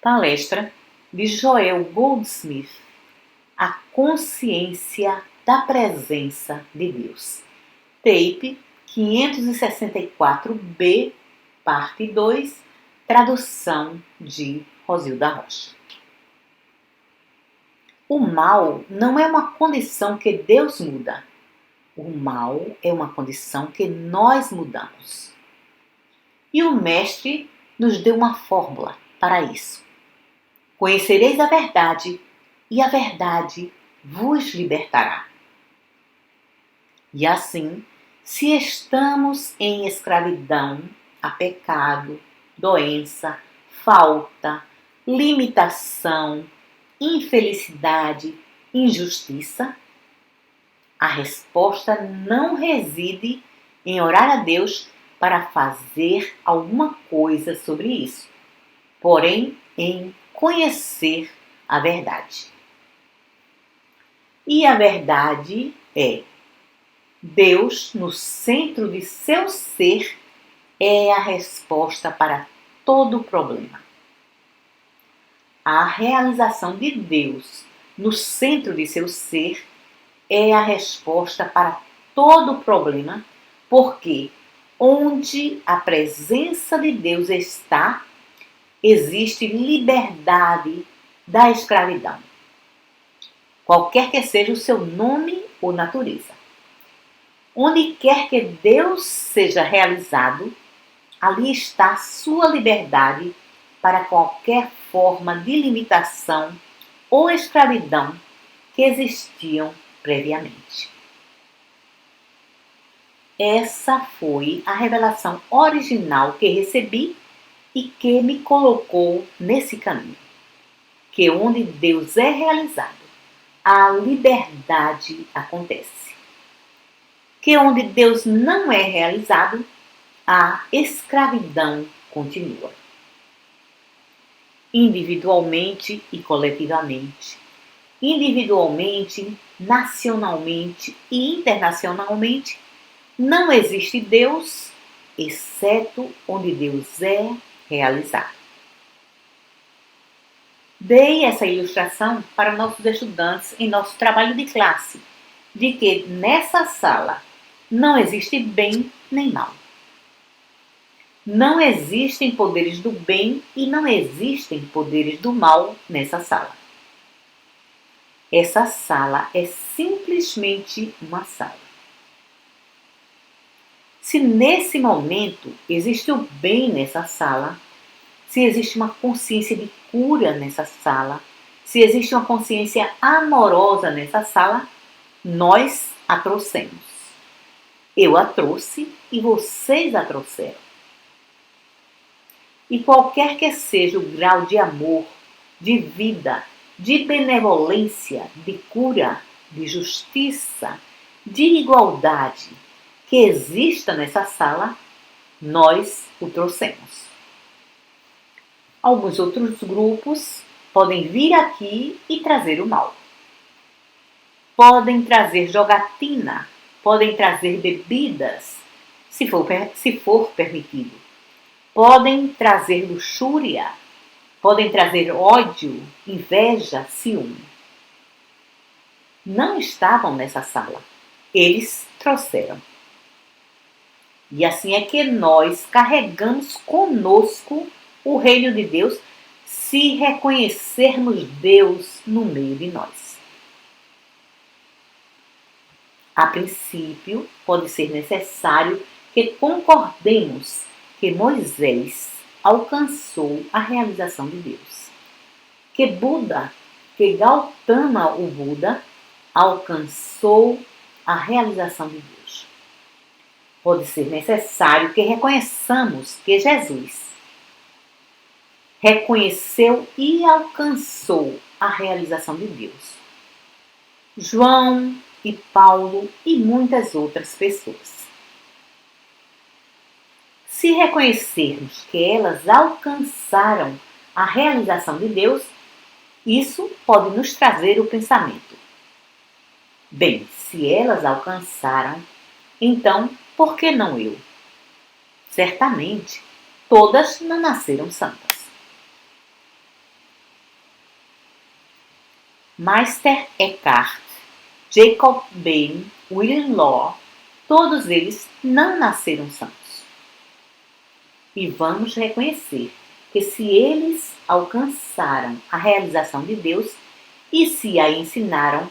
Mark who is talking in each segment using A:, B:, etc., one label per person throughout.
A: Palestra de Joel Goldsmith, A Consciência da Presença de Deus. Tape 564B, parte 2, tradução de Rosilda Rocha. O mal não é uma condição que Deus muda. O mal é uma condição que nós mudamos. E o Mestre nos deu uma fórmula para isso. Conhecereis a verdade, e a verdade vos libertará. E assim, se estamos em escravidão a pecado, doença, falta, limitação, infelicidade, injustiça, a resposta não reside em orar a Deus para fazer alguma coisa sobre isso, porém em conhecer a verdade. E a verdade é: Deus, no centro de seu ser, é a resposta para todo problema. A realização de Deus no centro de seu ser é a resposta para todo problema, porque onde a presença de Deus está, existe liberdade da escravidão, qualquer que seja o seu nome ou natureza. Onde quer que Deus seja realizado, ali está sua liberdade para qualquer forma de limitação ou escravidão que existiam previamente. Essa foi a revelação original que recebi e que me colocou nesse caminho. Que onde Deus é realizado, a liberdade acontece. Que onde Deus não é realizado, a escravidão continua. Individualmente e coletivamente. Individualmente, nacionalmente e internacionalmente, não existe Deus, exceto onde Deus é realizado. Dei essa ilustração para nossos estudantes em nosso trabalho de classe, de que nessa sala não existe bem nem mal. Não existem poderes do bem e não existem poderes do mal nessa sala. Essa sala é simplesmente uma sala. Se nesse momento existe o bem nessa sala, se existe uma consciência de cura nessa sala, se existe uma consciência amorosa nessa sala, nós a trouxemos. Eu a trouxe e vocês a trouxeram. E qualquer que seja o grau de amor, de vida, de benevolência, de cura, de justiça, de igualdade que exista nessa sala, nós o trouxemos. Alguns outros grupos podem vir aqui e trazer o mal. Podem trazer jogatina, podem trazer bebidas, se for permitido. Podem trazer luxúria, podem trazer ódio, inveja, ciúme. Não estavam nessa sala, eles trouxeram. E assim é que nós carregamos conosco o reino de Deus se reconhecermos Deus no meio de nós. A princípio, pode ser necessário que concordemos que Moisés alcançou a realização de Deus. Que Gautama, o Buda, alcançou a realização de Deus. Pode ser necessário que reconheçamos que Jesus reconheceu e alcançou a realização de Deus. João e Paulo e muitas outras pessoas. Se reconhecermos que elas alcançaram a realização de Deus, isso pode nos trazer o pensamento: bem, se elas alcançaram, então por que não eu? Certamente, todas não nasceram santas. Meister Eckhart, Jacob Bain, William Law, todos eles não nasceram santos. E vamos reconhecer que se eles alcançaram a realização de Deus e se a ensinaram,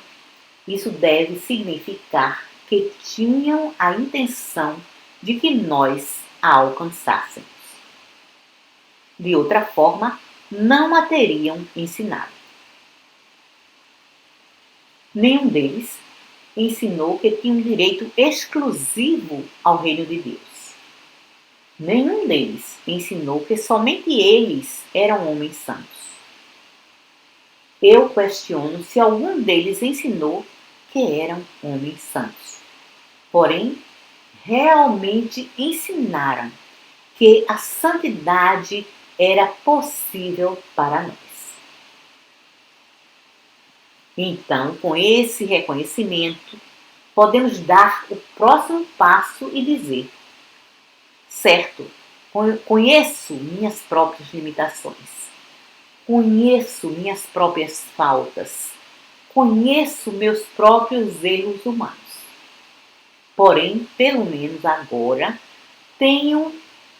A: isso deve significar que tinham a intenção de que nós a alcançássemos. De outra forma, não a teriam ensinado. Nenhum deles ensinou que tinham direito exclusivo ao reino de Deus. Nenhum deles ensinou que somente eles eram homens santos. Eu questiono se algum deles ensinou que eram homens santos. Porém, realmente ensinaram que a santidade era possível para nós. Então, com esse reconhecimento, podemos dar o próximo passo e dizer: certo, conheço minhas próprias limitações, conheço minhas próprias faltas, conheço meus próprios erros humanos. Porém, pelo menos agora, tenho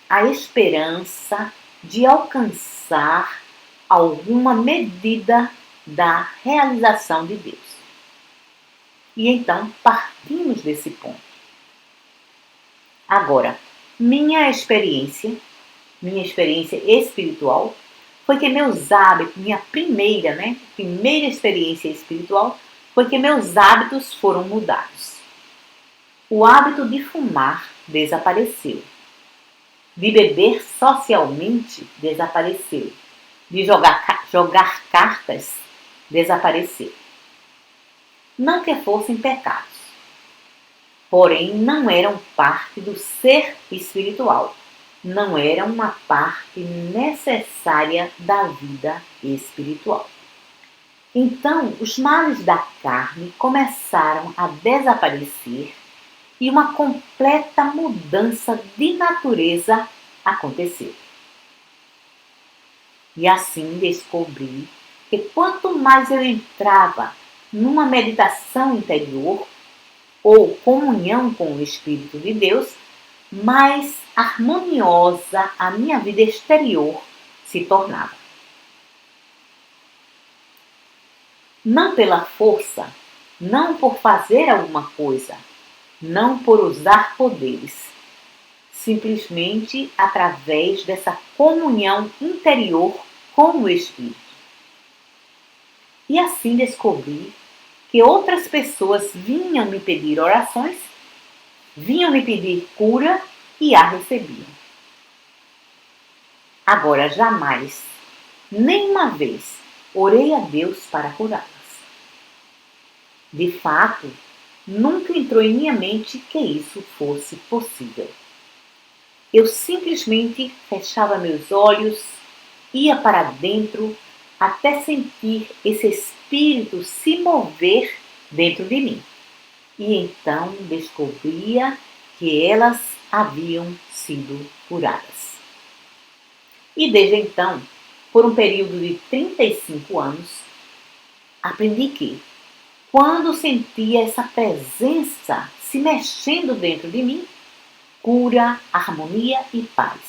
A: a esperança de alcançar alguma medida da realização de Deus. E então partimos desse ponto. Agora, minha experiência espiritual foi que meus hábitos, minha primeira experiência espiritual foi que meus hábitos foram mudados. O hábito de fumar desapareceu. De beber socialmente desapareceu. De jogar cartas desapareceu. Não que fossem pecados, porém não eram parte do ser espiritual, não eram uma parte necessária da vida espiritual. Então, os males da carne começaram a desaparecer e uma completa mudança de natureza aconteceu. E assim descobri que quanto mais eu entrava numa meditação interior ou comunhão com o Espírito de Deus, mais harmoniosa a minha vida exterior se tornava. Não pela força, não por fazer alguma coisa, não por usar poderes, simplesmente através dessa comunhão interior com o Espírito. E assim descobri que outras pessoas vinham me pedir orações, vinham me pedir cura e a recebiam. Agora, jamais, nenhuma vez, orei a Deus para curá-las. De fato, nunca entrou em minha mente que isso fosse possível. Eu simplesmente fechava meus olhos, ia para dentro, até sentir esse espírito se mover dentro de mim. E então descobria que elas haviam sido curadas. E desde então, por um período de 35 anos, aprendi que, quando sentia essa presença se mexendo dentro de mim, cura, harmonia e paz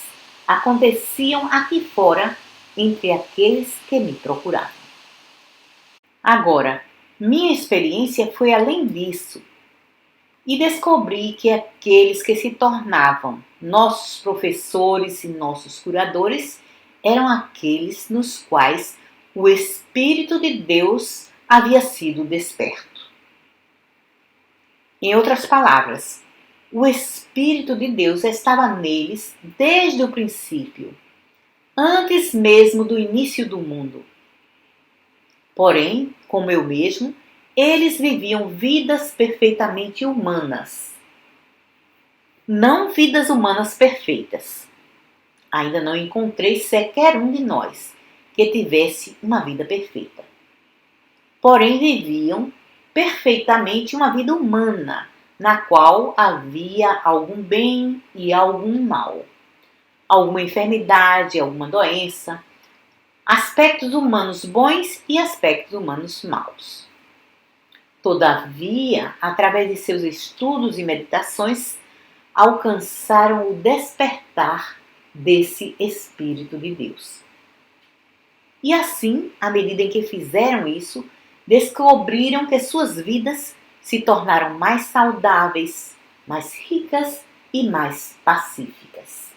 A: aconteciam aqui fora entre aqueles que me procuravam. Agora, minha experiência foi além disso e descobri que aqueles que se tornavam nossos professores e nossos curadores eram aqueles nos quais o Espírito de Deus havia sido desperto. Em outras palavras, o Espírito de Deus estava neles desde o princípio, antes mesmo do início do mundo. Porém, como eu mesmo, eles viviam vidas perfeitamente humanas. Não vidas humanas perfeitas. Ainda não encontrei sequer um de nós que tivesse uma vida perfeita. Porém, viviam perfeitamente uma vida humana, na qual havia algum bem e algum mal, alguma enfermidade, alguma doença, aspectos humanos bons e aspectos humanos maus. Todavia, através de seus estudos e meditações, alcançaram o despertar desse Espírito de Deus. E assim, à medida em que fizeram isso, descobriram que suas vidas se tornaram mais saudáveis, mais ricas e mais pacíficas.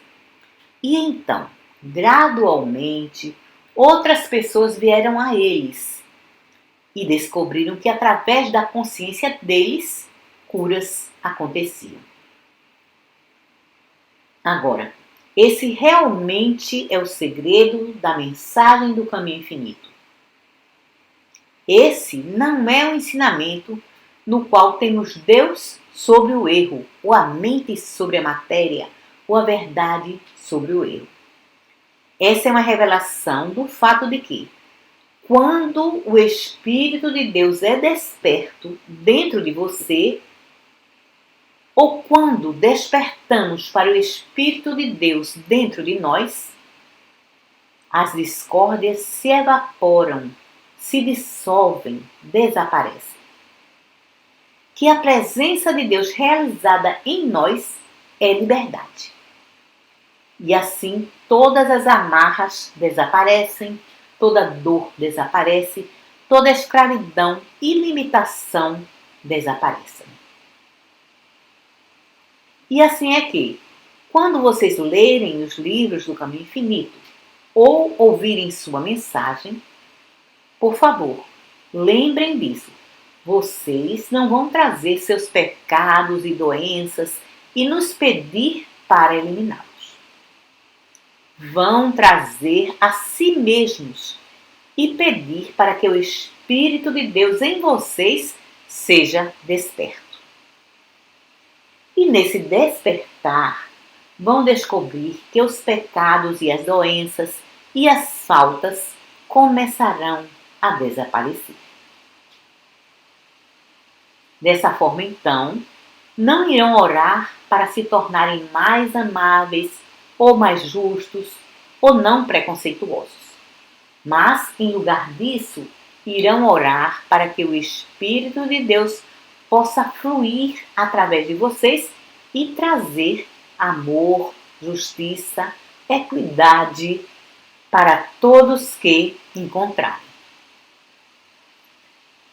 A: E então, gradualmente, outras pessoas vieram a eles e descobriram que através da consciência deles, curas aconteciam. Agora, esse realmente é o segredo da mensagem do caminho infinito. Esse não é um ensinamento no qual temos Deus sobre o erro, ou a mente sobre a matéria, ou a verdade sobre o erro. Essa é uma revelação do fato de que, quando o Espírito de Deus é desperto dentro de você, ou quando despertamos para o Espírito de Deus dentro de nós, as discórdias se evaporam, se dissolvem, desaparecem. Que a presença de Deus realizada em nós é liberdade. E assim todas as amarras desaparecem, toda dor desaparece, toda escravidão e limitação desaparecem. E assim é que, quando vocês lerem os livros do Caminho Infinito ou ouvirem sua mensagem, por favor, lembrem disso. Vocês não vão trazer seus pecados e doenças e nos pedir para eliminá-los. Vão trazer a si mesmos e pedir para que o Espírito de Deus em vocês seja desperto. E nesse despertar, vão descobrir que os pecados e as doenças e as faltas começarão a desaparecer. Dessa forma, então, não irão orar para se tornarem mais amáveis, ou mais justos, ou não preconceituosos. Mas, em lugar disso, irão orar para que o Espírito de Deus possa fluir através de vocês e trazer amor, justiça, equidade para todos que encontrarem.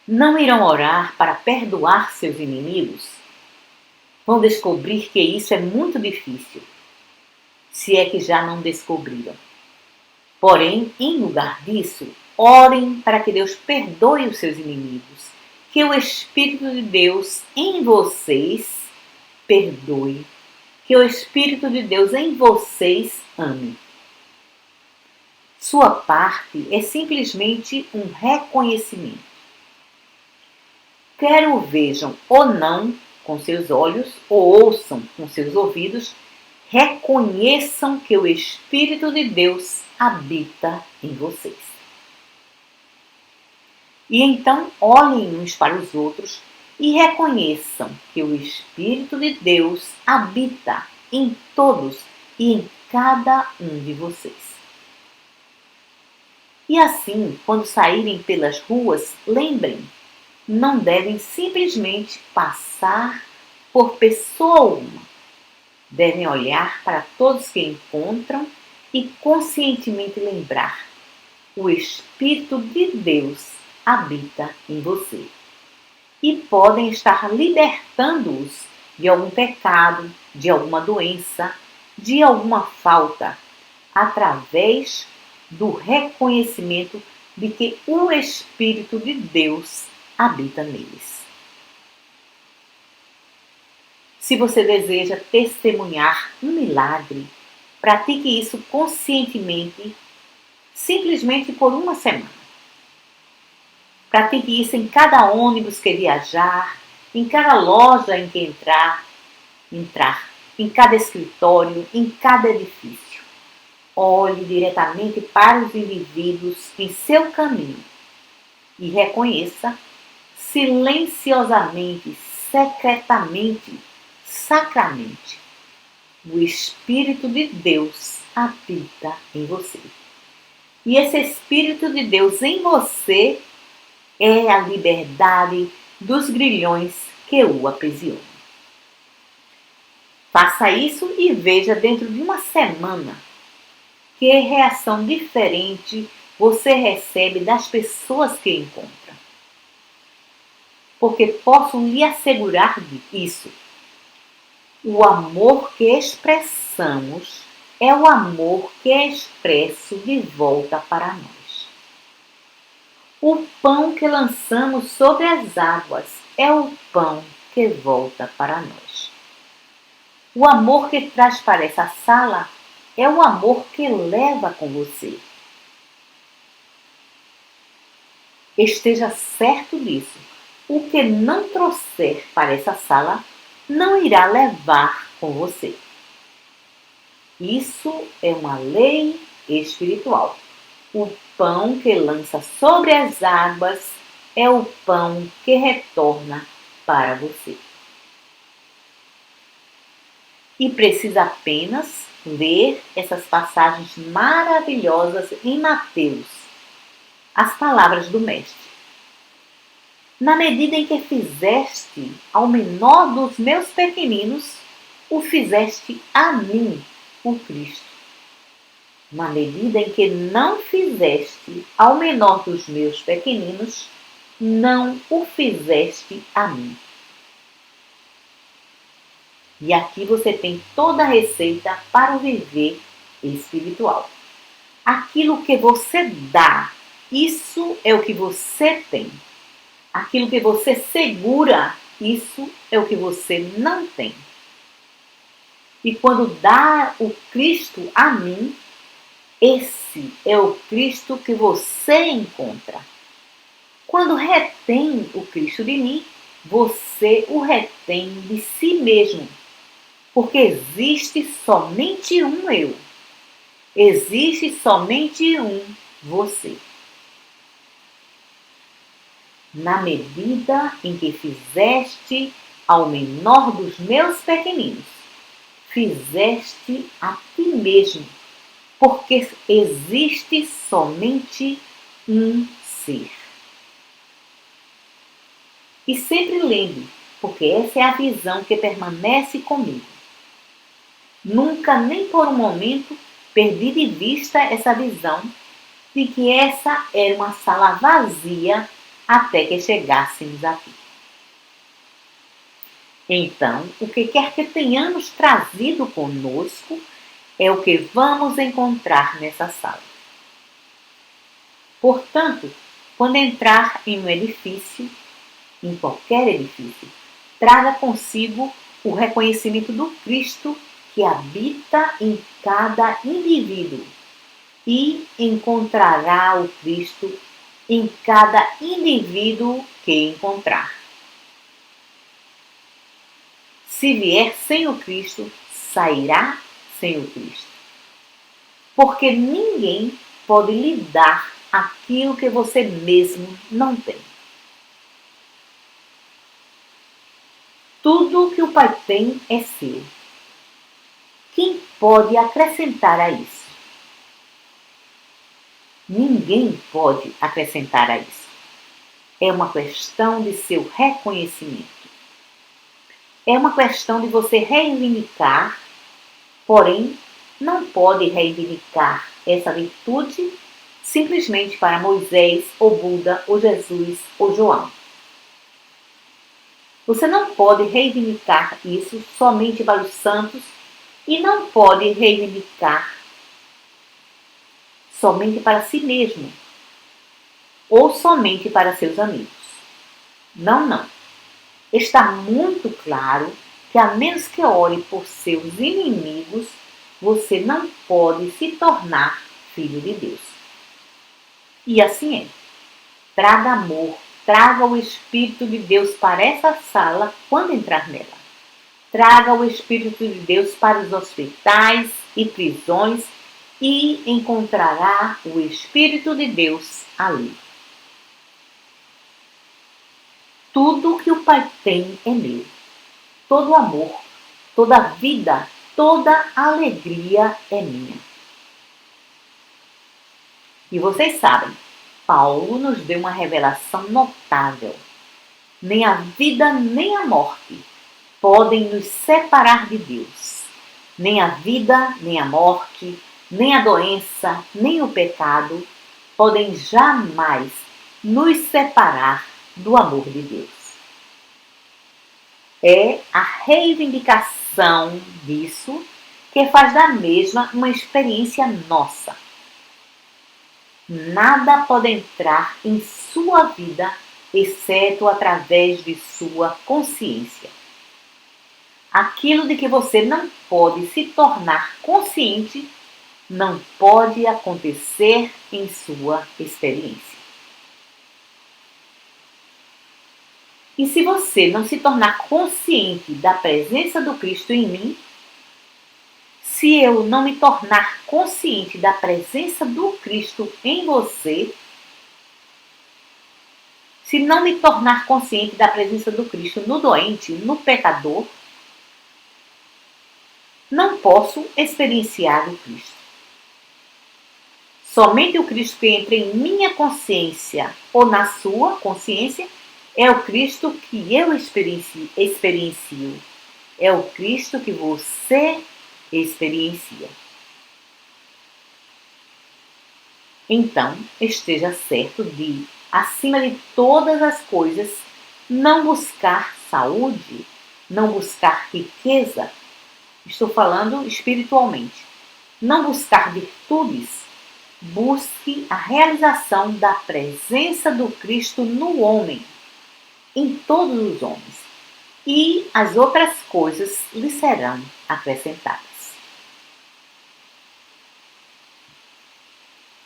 A: Não irão orar para perdoar seus inimigos? Vão descobrir que isso é muito difícil, se é que já não descobriram. Porém, em lugar disso, orem para que Deus perdoe os seus inimigos, que o Espírito de Deus em vocês perdoe, que o Espírito de Deus em vocês ame. Sua parte é simplesmente um reconhecimento. Quer o vejam ou não com seus olhos, ou ouçam com seus ouvidos, reconheçam que o Espírito de Deus habita em vocês. E então olhem uns para os outros e reconheçam que o Espírito de Deus habita em todos e em cada um de vocês. E assim, quando saírem pelas ruas, lembrem, não devem simplesmente passar por pessoa alguma. Devem olhar para todos que encontram e conscientemente lembrar: o Espírito de Deus habita em você. E podem estar libertando-os de algum pecado, de alguma doença, de alguma falta, através do reconhecimento de que o Espírito de Deus habita neles. Se você deseja testemunhar um milagre, pratique isso conscientemente, simplesmente por uma semana. Pratique isso em cada ônibus que viajar, em cada loja em que entrar, em cada escritório, em cada edifício. Olhe diretamente para os indivíduos em seu caminho e reconheça silenciosamente, secretamente, sacramente: o Espírito de Deus habita em você. E esse Espírito de Deus em você é a liberdade dos grilhões que o aprisionam. Faça isso e veja dentro de uma semana que reação diferente você recebe das pessoas que encontra. Porque posso lhe assegurar isso. O amor que expressamos é o amor que é expresso de volta para nós. O pão que lançamos sobre as águas é o pão que volta para nós. O amor que traz para essa sala é o amor que leva com você. Esteja certo disso. O que não trouxer para essa sala não irá levar com você. Isso é uma lei espiritual. O pão que lança sobre as águas é o pão que retorna para você. E precisa apenas ler essas passagens maravilhosas em Mateus, as palavras do Mestre. Na medida em que fizeste ao menor dos meus pequeninos, o fizeste a mim, o Cristo. Na medida em que não fizeste ao menor dos meus pequeninos, não o fizeste a mim. E aqui você tem toda a receita para o viver espiritual. Aquilo que você dá, isso é o que você tem. Aquilo que você segura, isso é o que você não tem. E quando dá o Cristo a mim, esse é o Cristo que você encontra. Quando retém o Cristo de mim, você o retém de si mesmo. Porque existe somente um eu. Existe somente um você. Na medida em que fizeste ao menor dos meus pequeninos, fizeste a ti mesmo, porque existe somente um ser. E sempre lembre, porque essa é a visão que permanece comigo. Nunca, nem por um momento, perdi de vista essa visão de que essa era uma sala vazia até que chegássemos aqui. Então, o que quer que tenhamos trazido conosco é o que vamos encontrar nessa sala. Portanto, quando entrar em um edifício, em qualquer edifício, traga consigo o reconhecimento do Cristo que habita em cada indivíduo e encontrará o Cristo em cada indivíduo que encontrar. Se vier sem o Cristo, sairá sem o Cristo. Porque ninguém pode lhe dar aquilo que você mesmo não tem. Tudo que o Pai tem é seu. Quem pode acrescentar a isso? Ninguém pode acrescentar a isso. É uma questão de seu reconhecimento. É uma questão de você reivindicar, porém, não pode reivindicar essa virtude simplesmente para Moisés, ou Buda, ou Jesus, ou João. Você não pode reivindicar isso somente para os santos e não pode reivindicar somente para si mesmo ou somente para seus amigos. Não, não. Está muito claro que a menos que ore por seus inimigos, você não pode se tornar filho de Deus. E assim é. Traga amor, traga o Espírito de Deus para essa sala quando entrar nela. Traga o Espírito de Deus para os hospitais e prisões e encontrará o Espírito de Deus ali. Tudo que o Pai tem é meu. Todo amor, toda vida, toda alegria é minha. E vocês sabem, Paulo nos deu uma revelação notável. Nem a vida nem a morte podem nos separar de Deus. Nem a vida, nem a morte, nem a doença, nem o pecado podem jamais nos separar do amor de Deus. É a reivindicação disso que faz da mesma uma experiência nossa. Nada pode entrar em sua vida exceto através de sua consciência. Aquilo de que você não pode se tornar consciente não pode acontecer em sua experiência. E se você não se tornar consciente da presença do Cristo em mim, se eu não me tornar consciente da presença do Cristo em você, se não me tornar consciente da presença do Cristo no doente, no pecador, não posso experienciar o Cristo. Somente o Cristo que entra em minha consciência ou na sua consciência é o Cristo que eu experiencio. É o Cristo que você experiencia. Então, esteja certo de, acima de todas as coisas, não buscar saúde, não buscar riqueza. Estou falando espiritualmente. Não buscar virtudes. Busque a realização da presença do Cristo no homem, em todos os homens, e as outras coisas lhe serão acrescentadas.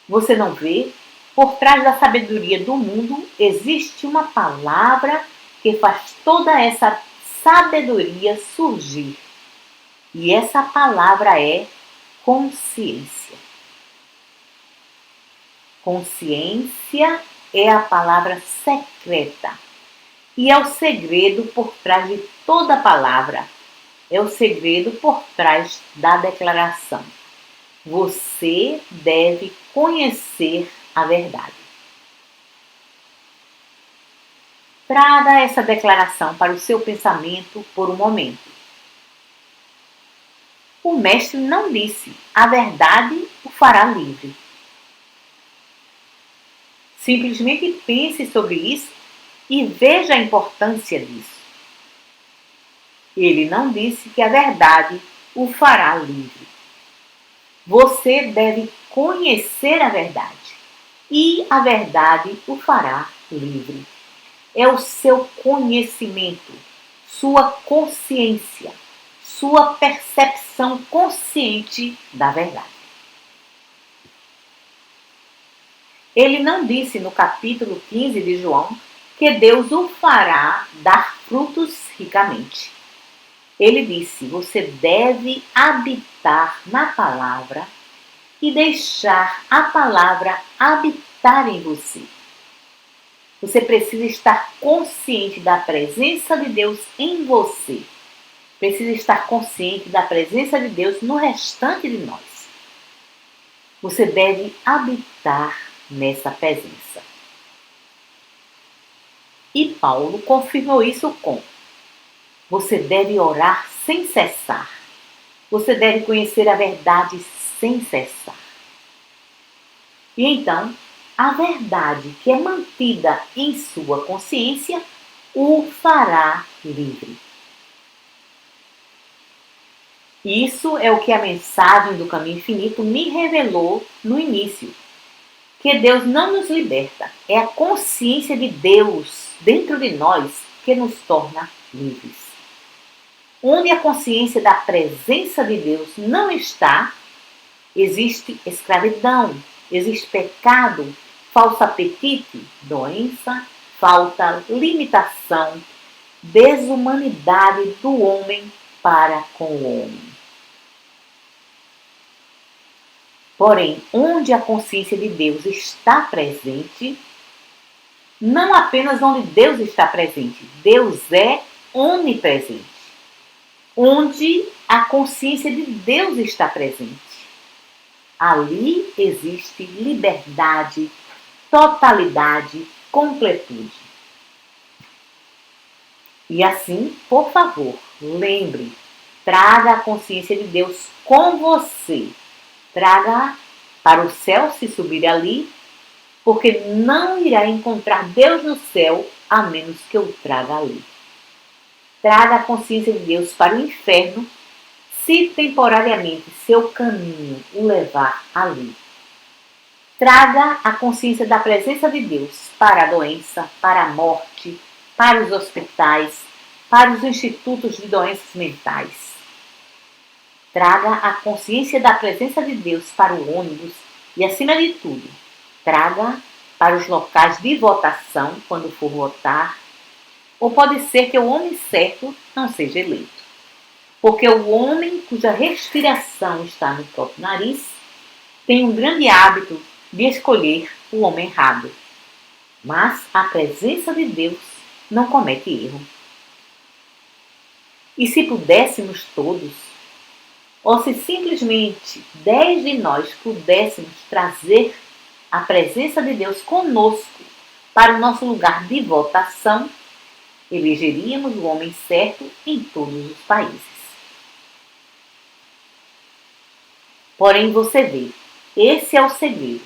A: Você não vê? Por trás da sabedoria do mundo existe uma palavra que faz toda essa sabedoria surgir. E essa palavra é consciência. Consciência é a palavra secreta e é o segredo por trás de toda palavra. É o segredo por trás da declaração. Você deve conhecer a verdade. Traga essa declaração para o seu pensamento por um momento. O mestre não disse: a verdade o fará livre. Simplesmente pense sobre isso e veja a importância disso. Ele não disse que a verdade o fará livre. Você deve conhecer a verdade e a verdade o fará livre. É o seu conhecimento, sua consciência, sua percepção consciente da verdade. Ele não disse no capítulo 15 de João que Deus o fará dar frutos ricamente. Ele disse: você deve habitar na palavra e deixar a palavra habitar em você. Você precisa estar consciente da presença de Deus em você. Precisa estar consciente da presença de Deus no restante de nós. Você deve habitar nessa presença. E Paulo confirmou isso com: você deve orar sem cessar. Você deve conhecer a verdade sem cessar. E então, a verdade que é mantida em sua consciência o fará livre. Isso é o que a mensagem do Caminho Infinito me revelou no início. Que Deus não nos liberta, é a consciência de Deus dentro de nós que nos torna livres. Onde a consciência da presença de Deus não está, existe escravidão, existe pecado, falso apetite, doença, falta, limitação, desumanidade do homem para com o homem. Porém, onde a consciência de Deus está presente, não apenas onde Deus está presente, Deus é onipresente. Onde a consciência de Deus está presente, Ali existe liberdade, totalidade, completude. E assim, por favor, lembre, traga a consciência de Deus com você. Traga para o céu se subir ali, porque não irá encontrar Deus no céu a menos que eu traga ali. Traga a consciência de Deus para o inferno, se temporariamente seu caminho o levar ali. Traga a consciência da presença de Deus para a doença, para a morte, para os hospitais, para os institutos de doenças mentais. Traga a consciência da presença de Deus para o ônibus e, acima de tudo, traga para os locais de votação quando for votar. Ou pode ser que o homem certo não seja eleito, porque o homem cuja respiração está no próprio nariz tem um grande hábito de escolher o homem errado. Mas a presença de Deus não comete erro. E se pudéssemos todos, ou se simplesmente 10 de nós pudéssemos trazer a presença de Deus conosco para o nosso lugar de votação, elegeríamos o homem certo em todos os países. Porém, você vê, esse é o segredo.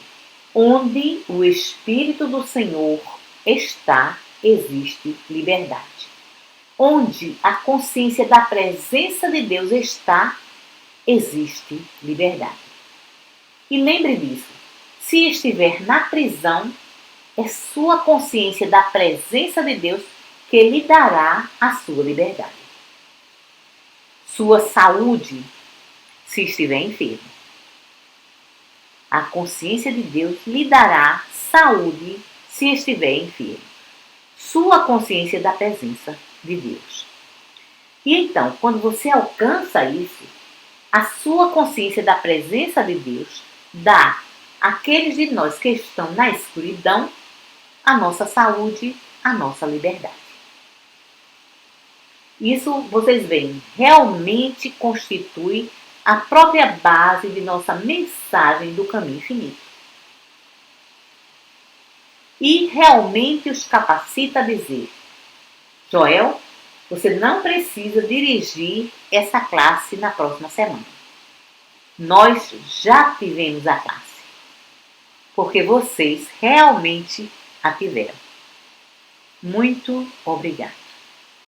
A: Onde o Espírito do Senhor está, existe liberdade. Onde a consciência da presença de Deus está, existe liberdade. E lembre disso, se estiver na prisão, é sua consciência da presença de Deus que lhe dará a sua liberdade. Sua saúde, se estiver enfermo. A consciência de Deus lhe dará saúde se estiver enfermo. Sua consciência da presença de Deus. E então, quando você alcança isso, a sua consciência da presença de Deus dá àqueles de nós que estão na escuridão a nossa saúde, a nossa liberdade. Isso, vocês veem, realmente constitui a própria base de nossa mensagem do caminho infinito. E realmente os capacita a dizer: Joel, você não precisa dirigir essa classe na próxima semana. Nós já tivemos a classe, porque vocês realmente a tiveram. Muito obrigada.